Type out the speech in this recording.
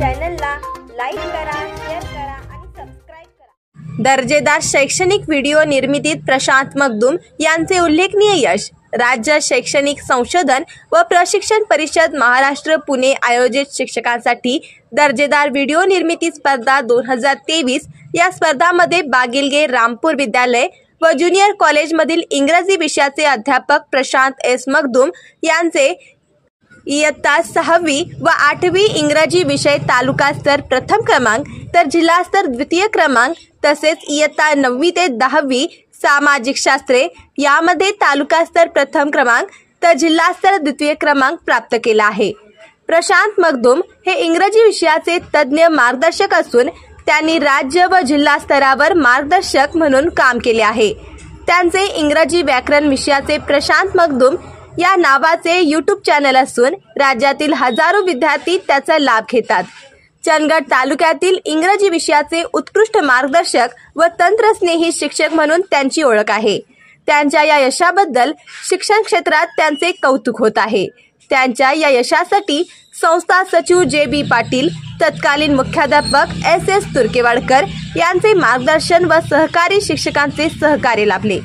चॅनलला लाईक करा, शेअर करा आणि सबस्क्राइब करा। दर्जेदार शैक्षणिक व्हिडिओ निर्मितीत प्रशांत मगदूम यांचे उल्लेखनीय यश। राज्य शैक्षणिक संशोधन व प्रशिक्षण परिषद महाराष्ट्र पुणे आयोजित शिक्षकांसाठी दर्जेदार व्हिडिओ निर्मिती स्पर्धा 2023 या स्पर्धामध्ये बागिलगे रामपूर विद्यालय व ज्युनियर कॉलेजमधील इंग्रजी विषयाचे अध्यापक प्रशांत एस मगदूम यांचे इयत्ता 6वी व 8वी इंग्रजी विषय तालुका स्तर प्रथम क्रमांक तर जिल्हा स्तर द्वितीय क्रमांक तसेच इयत्ता 9वी ते 10वी सामाजिक शास्त्रे यामध्ये तालुका स्तर प्रथम क्रमांक तर जिल्हा स्तर द्वितीय क्रमांक प्राप्त केला आहे। प्रशांत मगदूम हे इंग्रजी विषयाचे तज्ञ मार्गदर्शक असून त्यांनी राज्य व जिल्हा स्तरावर मार्गदर्शक म्हणून काम केले आहे। त्यांचे इंग्रजी व्याकरण विषयाचे प्रशांत मगदूम या नावाचे YouTube चॅनल असून राज्यातील हजारो विद्यार्थी त्याचा लाभ घेतात। चंदगड तालुक्यातील इंग्रजी विषयाचे उत्कृष्ट मार्गदर्शक व तंत्रस्नेही शिक्षक म्हणून त्यांची ओळख आहे। त्यांच्या या यशाबद्दल शिक्षण क्षेत्रात त्यांचे कौतुक होत आहे। त्यांच्या या यशासाठी संस्था सचिव JB पाटील, तत्कालीन मुख्याध्यापक SS तुर्केवाडकर यांचे मार्गदर्शन व सहकारी शिक्षकांचे सहकार्य लाभले।